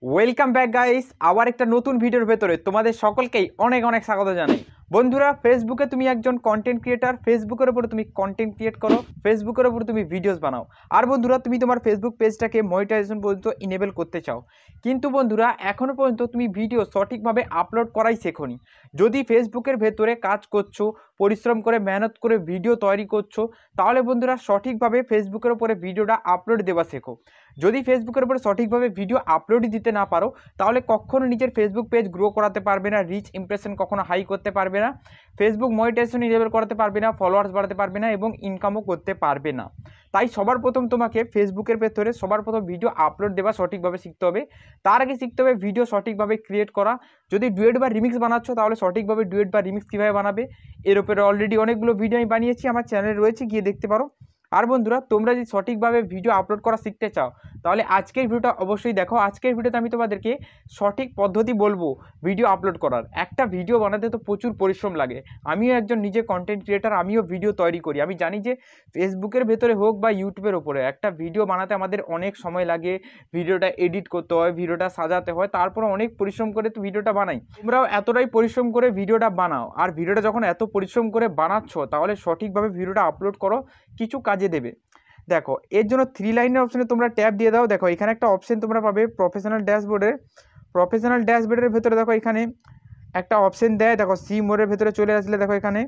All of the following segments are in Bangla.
ওয়েলকাম ব্যাক গাইস, আবার একটা নতুন ভিডিওর ভেতরে তোমাদের সকলকেই অনেক অনেক স্বাগত জানাই। বন্ধুরা, ফেসবুকে তুমি একজন কন্টেন্ট ক্রিয়েটার, ফেসবুকের উপরে তুমি কন্টেন্ট ক্রিয়েট করো, ফেসবুকের উপরে তুমি ভিডিওস বানাও। আর বন্ধুরা, তুমি তোমার ফেসবুক পেজটাকে মনিটাইজেশন পর্যন্ত ইনেবল করতে চাও, কিন্তু বন্ধুরা এখনও পর্যন্ত তুমি ভিডিও সঠিকভাবে আপলোড করাই শেখোনি। যদি ফেসবুকের ভেতরে কাজ করছো, পরিশ্রম করে মেহনত করে ভিডিও তৈরি করছো, তাহলে বন্ধুরা সঠিকভাবে ফেসবুকের উপরে ভিডিওটা আপলোড দেওয়া শেখো। যদি ফেসবুকের উপরে সঠিকভাবে ভিডিও আপলোডই দিতে না পারো, তাহলে কখনো নিজের ফেসবুক পেজ গ্রো করাতে পারবে না, রিচ ইমপ্রেশন কখনো হাই করতে পারবে না, ফেসবুক মনিটাইজেশন ইনেবল করাতে পারবে না, ফলোয়ার্স বাড়াতে পারবে না এবং ইনকামও করতে পারবে না। তাই সবার প্রথম তোমাকে ফেসবুকের ভেতরে সবার প্রথম ভিডিও আপলোড দেওয়া সঠিকভাবে শিখতে হবে। তার আগে শিখতে হবে ভিডিও সঠিকভাবে ক্রিয়েট করা। যদি ডুয়েট বা রিমিক্স বানাচ্ছ, তাহলে সঠিকভাবে ডুয়েট বা রিমিক্স কীভাবে বানাবে এর উপরে অলরেডি অনেকগুলো ভিডিও আমি বানিয়েছি, আমার চ্যানেলে রয়েছে, গিয়ে দেখতে পারো। আর বন্ধুরা, তোমরা যদি সঠিকভাবে ভিডিও আপলোড করা শিখতে চাও, তাহলে আজকের ভিডিওটা অবশ্যই দেখো। আজকের ভিডিওতে আমি তোমাদেরকে সঠিক পদ্ধতি বলবো ভিডিও আপলোড করার। একটা ভিডিও বানাতে তো প্রচুর পরিশ্রম লাগে। আমিও একজন নিজে কন্টেন্ট ক্রিয়েটার, আমিও ভিডিও তৈরি করি। আমি জানি যে ফেসবুকের ভেতরে হোক বা ইউটিউবের ওপরে একটা ভিডিও বানাতে আমাদের অনেক সময় লাগে, ভিডিওটা এডিট করতে হয়, ভিডিওটা সাজাতে হয়, তারপরে অনেক পরিশ্রম করে তো ভিডিওটা বানাই। তোমরাও এতটাই পরিশ্রম করে ভিডিওটা বানাও, আর ভিডিওটা যখন এত পরিশ্রম করে বানাচ্ছ, তাহলে সঠিকভাবে ভিডিওটা আপলোড করো, কিছু কাজে দেবে। দেখো, এর জন্য 3 লাইনের অপশনে তোমরা ট্যাপ দিয়ে দাও। দেখো, এখানে একটা অপশন তোমরা পাবে প্রফেশনাল ড্যাশবোর্ডের ভেতরে। দেখো, এখানে একটা অপশন দেয়। দেখো, সি মোডের ভেতরে চলে আসলে দেখো এখানে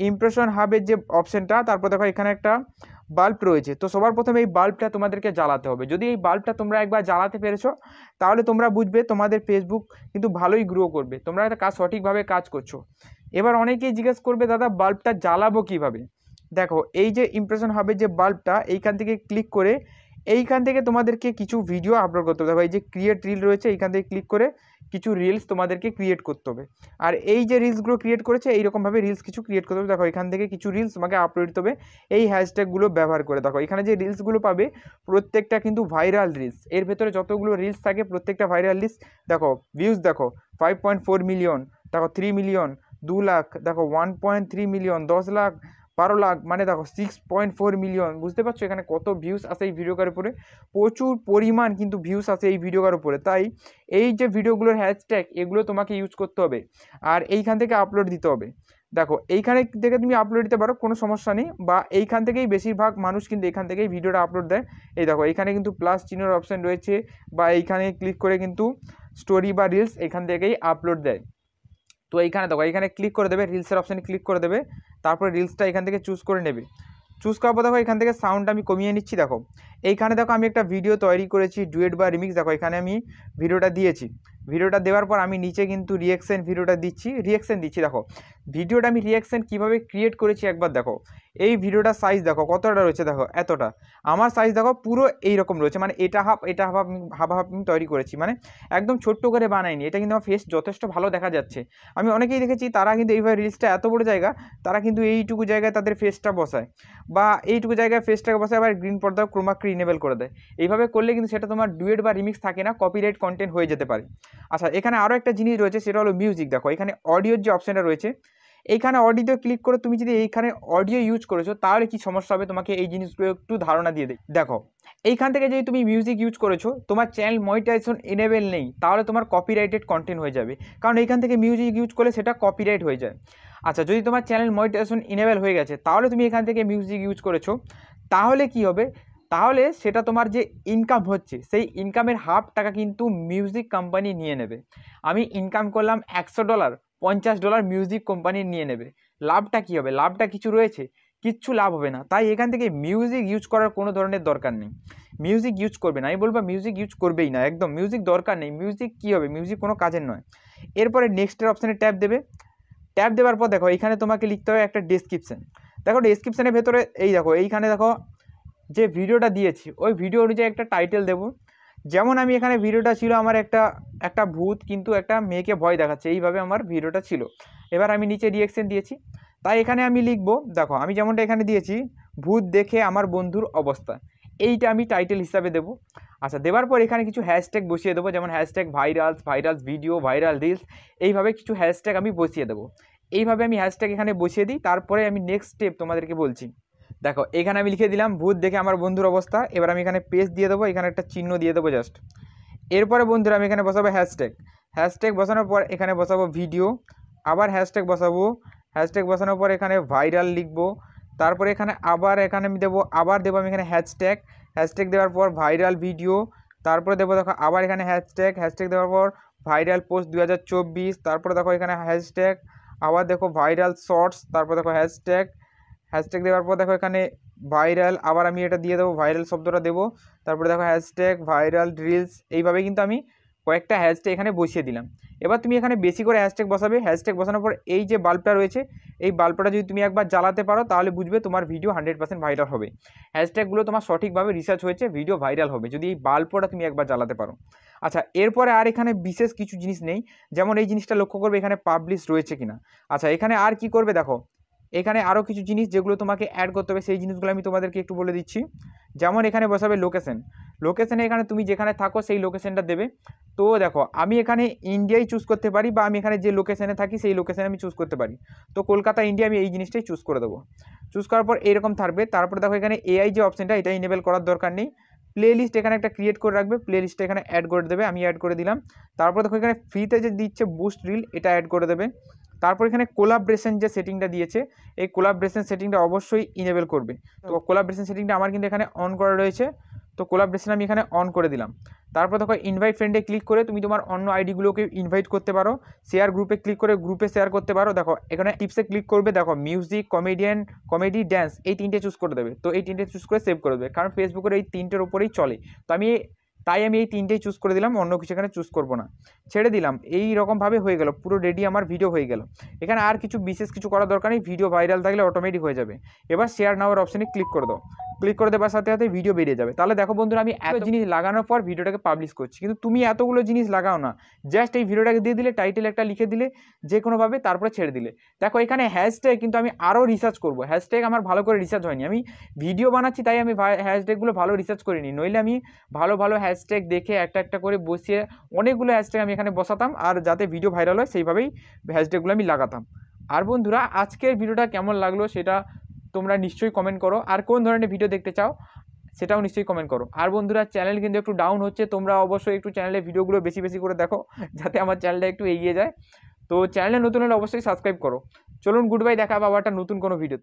ইমপ্রেশন হাবের যে অপশনটা, তারপর দেখো এখানে একটা বাল্ব রয়েছে। তো সবার প্রথমে এই বাল্বটা তোমাদেরকে জ্বালাতে হবে। যদি এই বাল্বটা তোমরা একবার জ্বালাতে পেরেছো, তাহলে তোমরা বুঝবে তোমাদের ফেসবুক কিন্তু ভালোই গ্রো করবে, তোমরা একটা কাজ সঠিকভাবে কাজ করছো। এবার অনেকেই জিজ্ঞেস করবে, দাদা বাল্বটা জ্বালাবো কীভাবে? দেখো, এই যে ইমপ্রেশন হবে যে বাল্বটা, এইখান থেকে ক্লিক করে এইখান থেকে তোমাদেরকে কিছু ভিডিও আপলোড করতে হবে। দেখো, এই যে ক্রিয়েট রিল রয়েছে, এইখান থেকে ক্লিক করে কিছু রিলস তোমাদেরকে ক্রিয়েট করতে হবে। আর এই যে রিলসগুলো ক্রিয়েট করেছে, এইরকমভাবে রিলস কিছু ক্রিয়েট করতে হবে। দেখো, এখান থেকে কিছু রিলস তোমাকে আপলোড দিতে হবে এই হ্যাশট্যাগুলো ব্যবহার করে। দেখো, এখানে যে রিলসগুলো পাবে প্রত্যেকটা কিন্তু ভাইরাল রিলস। এর ভেতরে যতগুলো রিলস থাকে প্রত্যেকটা ভাইরাল রিলস। দেখো, ভিউজ দেখো 5.4 মিলিয়ন, দেখো 3 মিলিয়ন, 2 লাখ, দেখো 1.3 মিলিয়ন, 10 লাখ, 12 লাখ, মানে দেখো 6.4 মিলিয়ন। বুঝতে পারছো এখানে কত ভিউস আসে এই ভিডিওটার উপরে? প্রচুর পরিমাণ কিন্তু ভিউস আসে এই ভিডিওটার উপরে। তাই এই যে ভিডিওগুলোর হ্যাশট্যাগ, এগুলো তোমাকে ইউজ করতে হবে আর এইখান থেকে আপলোড দিতে হবে। দেখো, এইখানে থেকে তুমি আপলোড দিতে পারো, কোনো সমস্যা নেই, বা এইখান থেকেই বেশিরভাগ মানুষ কিন্তু এখান থেকেই ভিডিওটা আপলোড দেয়। এই দেখো, এখানে কিন্তু প্লাস চিহ্নের অপশান রয়েছে, বা এইখানে ক্লিক করে কিন্তু স্টোরি বা রিলস এখান থেকেই আপলোড দেয়। তো এইখানে দেখো, এইখানে ক্লিক করে দেবে, রিলসের অপশানে ক্লিক করে দেবে, তারপরে রিলসটা এখান থেকে চুজ করে নেবে। চুজ করার পর দেখো, এখান থেকে সাউন্ডটা আমি কমিয়ে নিচ্ছি। দেখো, এইখানে দেখো আমি একটা ভিডিও তৈরি করেছি ডুয়েট বা রিমিক্স। দেখো, এখানে আমি ভিডিওটা দিয়েছি। ভিডিওটা দেওয়ার পর আমি নিচে কিন্তু রিয়াকশান ভিডিওটা রিয়াকশান দিচ্ছি। দেখো, ভিডিওটা আমি রিয়াকশান কীভাবে ক্রিয়েট করেছি একবার দেখো। এই ভিডিওটার সাইজ দেখো কতটা রয়েছে, দেখো এতটা। আমার সাইজ দেখো পুরো এইরকম রয়েছে, মানে এটা হাফ হাফ আমি তৈরি করেছি, মানে একদম ছোট্ট করে বানাইনি। এটা কিন্তু আমার ফেস যথেষ্ট ভালো দেখা যাচ্ছে। আমি অনেকেই দেখেছি তারা কিন্তু এইভাবে রিলসটা এত বড় জায়গা, তারা কিন্তু এইটুকু জায়গায় তাদের ফেসটা বসায়, বা এইটুকু জায়গায় ফেসটাকে বসায়, আবার গ্রিন পর্দা ক্রোমাকি ইনেবল করে দেয়। এইভাবে করলে কিন্তু সেটা তোমার ডুয়েট বা রিমিক্স থাকে না, কপিরাইট কন্টেন্ট হয়ে যেতে পারে। আচ্ছা, এখানে আরও একটা জিনিস রয়েছে, সেটা হলো মিউজিক। দেখো, এখানে অডিওর যে অপশানটা রয়েছে, এইখানে অডিওতে ক্লিক করে তুমি যদি এইখানে অডিও ইউজ করেছো, তাহলে কি সমস্যা হবে তোমাকে এই জিনিসগুলো একটু ধারণা দিয়ে দেয়। দেখো, এইখান থেকে যদি তুমি মিউজিক ইউজ করেছো, তোমার চ্যানেল মনিটাইজেশন এনেবেল নেই, তাহলে তোমার কপিরাইটেড কন্টেন্ট হয়ে যাবে, কারণ এইখান থেকে মিউজিক ইউজ করলে সেটা কপিরাইট হয়ে যায়। আচ্ছা, যদি তোমার চ্যানেল মনিটাইজেশন এনেবেল হয়ে গেছে, তাহলে তুমি এখান থেকে মিউজিক ইউজ করেছো, তাহলে কি হবে? তাহলে সেটা তোমার যে ইনকাম হচ্ছে, সেই ইনকামের হাফ টাকা কিন্তু মিউজিক কোম্পানি নিয়ে নেবে। আমি ইনকাম করলাম $100, $50 মিউজিক কোম্পানি নিয়ে নেবে। লাভটা কী হবে? লাভটা কিছু রয়েছে? কিচ্ছু লাভ হবে না। তাই এখান থেকে মিউজিক ইউজ করার কোনো ধরনের দরকার নেই। মিউজিক ইউজ করবে না, আমি বলবো মিউজিক ইউজ করবেই না, একদম মিউজিক দরকার নেই। মিউজিক কী হবে? মিউজিক কোনো কাজের নয়। এরপরে নেক্সটের অপশানে ট্যাপ দেবে। ট্যাপ দেওয়ার পর দেখো, এখানে তোমাকে লিখতে হবে একটা ডেসক্রিপশান। দেখো, ডেসক্রিপশানের ভেতরে এই দেখো, এইখানে দেখো যে ভিডিওটা দিয়েছি, ওই ভিডিও অনুযায়ী একটা টাইটেল দেবো। যেমন আমি এখানে ভিডিওটা ছিল আমার একটা ভূত কিন্তু একটা মেয়েকে ভয় দেখাচ্ছে, এইভাবে আমার ভিডিওটা ছিল। এবার আমি নিচে রিয়াকশন দিয়েছি, তাই এখানে আমি লিখবো, দেখো আমি যেমনটা এখানে দিয়েছি, ভূত দেখে আমার বন্ধুর অবস্থা, এইটা আমি টাইটেল হিসাবে দেবো। আচ্ছা, দেওয়ার পর এখানে কিছু হ্যাশট্যাগ বসিয়ে দেবো, যেমন হ্যাশট্যাগ ভাইরালস ভিডিও, ভাইরাল রিলস, এইভাবে কিছু হ্যাশট্যাগ আমি বসিয়ে দেবো। এইভাবে আমি হ্যাশট্যাগ এখানে বসিয়ে দিই, তারপরে আমি নেক্সট স্টেপ তোমাদেরকে বলছি। দেখো, এখানে আমি লিখে দিলাম ভূত দেখে আমার বন্ধুর অবস্থা। এবার আমি এখানে পেজ দিয়ে দেবো, এখানে একটা চিহ্ন দিয়ে দেবো জাস্ট। এরপরে বন্ধুরা আমি এখানে বসাবো হ্যাশট্যাগ। হ্যাশট্যাগ বসানোর পর এখানে বসাবো ভিডিও, আবার হ্যাশট্যাগ বসাবো। হ্যাশট্যাগ বসানোর পর এখানে ভাইরাল লিখবো। তারপরে এখানে এখানে আমি দেবো আমি এখানে হ্যাশট্যাগ। হ্যাশট্যাগ দেওয়ার পর ভাইরাল ভিডিও, তারপরে দেবো দেখো আবার এখানে হ্যাশট্যাগ। হ্যাশট্যাগ দেওয়ার পর ভাইরাল পোস্ট 2024, তারপরে দেখো এখানে হ্যাশট্যাগ, আবার দেখো ভাইরাল শর্টস, তারপর দেখো হ্যাশট্যাগ। হ্যাশট্যাগ দেওয়ার পর দেখো এখানে ভাইরাল, আবার আমি এটা দিয়ে দেবো, ভাইরাল শব্দটা দেবো। তারপরে দেখো হ্যাশট্যাগ ভাইরাল রিলস। এইভাবে কিন্তু আমি কয়েকটা হ্যাশট্যাগ এখানে বসিয়ে দিলাম। এবার তুমি এখানে বেশি করে হ্যাশট্যাগ বসাবে। হ্যাশট্যাগ বসানোর পর এই যে বাল্বটা রয়েছে, এই বাল্বটা যদি তুমি একবার জ্বালাতে পারো তাহলে বুঝবে তোমার ভিডিও 100% ভাইরাল হবে। হ্যাশট্যাগুলো তোমার সঠিকভাবে রিসার্চ হয়েছে, ভিডিও ভাইরাল হবে যদি এই বাল্বটা তুমি একবার জ্বালাতে পারো। আচ্ছা, এরপরে আর এখানে বিশেষ কিছু জিনিস নেই। যেমন এই জিনিসটা লক্ষ্য করবে এখানে পাবলিশ রয়েছে কিনা। আচ্ছা, এখানে আর কি করবে দেখো, এখানে আরও কিছু জিনিস যেগুলো তোমাকে অ্যাড করতে হবে, সেই জিনিসগুলো আমি তোমাদেরকে একটু বলে দিচ্ছি। যেমন এখানে বসাবে লোকেশন। লোকেশানে এখানে তুমি যেখানে থাকো সেই লোকেশনটা দেবে। তো দেখো আমি এখানে ইন্ডিয়াই চুজ করতে পারি, বা আমি এখানে যে লোকেশানে থাকি সেই লোকেশানে আমি চুজ করতে পারি। তো কলকাতা ইন্ডিয়া আমি এই জিনিসটাই চুজ করে দেবো। চুজ করার পর এরকম থাকবে। তারপরে দেখো এখানে এআই যে অপশানটা, এটা ইনেবল করার দরকার নেই। প্লে লিস্ট এখানে একটা ক্রিয়েট করে রাখবে, প্লে লিস্টটা এখানে অ্যাড করে দেবে, আমি অ্যাড করে দিলাম। তারপর দেখো এখানে ফ্রিতে যে দিচ্ছে বুস্ট রিল, এটা অ্যাড করে দেবে। তারপর এখানে কোলাবরেশন যে সেটিংটা দিয়েছে, এই কোলাবরেশন সেটিংটা অবশ্যই ইনেবল করবে। তো কোলাবরেশন সেটিংটা আমার কিন্তু এখানে অন করা রয়েছে, তো কোলাবরেশন আমি এখানে অন করে দিলাম। তারপর দেখো ইনভাইট ফ্রেন্ডে ক্লিক করে তুমি তোমার অন্য আইডিগুলোকে ইনভাইট করতে পারো। শেয়ার গ্রুপে ক্লিক করে গ্রুপে শেয়ার করতে পারো। দেখো এখানে টিপসে ক্লিক করবে, দেখো মিউজিক, কমেডি, ড্যান্স, এই তিনটে চুজ করে দেবে। তো এই তিনটে চুজ করে সেভ করে দেবে, কারণ ফেসবুকের এই তিনটের ওপরেই চলে। তো তাই আমি এই তিনটেই চুজ করে দিলাম, অন্য কিছু এখানে চুজ করবো না, ছেড়ে দিলাম। এই রকমভাবে হয়ে গেল, পুরো রেডি আমার ভিডিও হয়ে গেল। এখানে আর কিছু বিশেষ কিছু করার দরকার নেই, ভিডিও ভাইরাল থাকলে অটোমেটিক হয়ে যাবে। এবার শেয়ার নাওয়ার অপশানে ক্লিক করে দাও, ক্লিক করে দেওয়ার সাথে সাথে ভিডিও বেরিয়ে যাবে। তাহলে দেখো বন্ধুরা, আমি এত জিনিস লাগানোর পর ভিডিওটাকে পাবলিশ করছি, কিন্তু তুমি এতগুলো জিনিস লাগাও না। জাস্ট এই ভিডিওটাকে দিয়ে দিলে, টাইটেল একটা লিখে দিলে যে কোনোভাবে, তারপরে ছেড়ে দিলে। দেখো এখানে হ্যাশট্যাগ কিন্তু আমি আরও রিসার্চ করবো। হ্যাশট্যাগ আমার ভালো করে রিসার্চ হয়নি, আমি ভিডিও বানাচ্ছি তাই আমি হ্যাশট্যাগুলো ভালো রিসার্চ করিনি। নইলে আমি ভালো ভালো হ্যাশট্যাগ দেখে একটা একটা করে বসিয়ে অনেকগুলো হ্যাশট্যাগ আমি এখানে বসাতাম, আর যাতে ভিডিও ভাইরাল হয় সেইভাবেই হ্যাশট্যাগুলো আমি লাগাতাম। আর বন্ধুরা, আজকের ভিডিওটা কেমন লাগলো সেটা তোমরা নিশ্চয়ই কমেন্ট করো, আর কোন ধরনের ভিডিও দেখতে চাও সেটাও নিশ্চয়ই কমেন্ট করো। আর বন্ধুরা, চ্যানেল কিন্তু একটু ডাউন হচ্ছে, তোমরা অবশ্যই একটু চ্যানেলে ভিডিওগুলো বেশি বেশি করে দেখো, যাতে আমার চ্যানেলটা একটু এগিয়ে যায়। তো চ্যানেলে নতুন হলে অবশ্যই সাবস্ক্রাইব করো। চলুন, গুড বাই, দেখা হবে আবার একটা নতুন কোনো ভিডিও।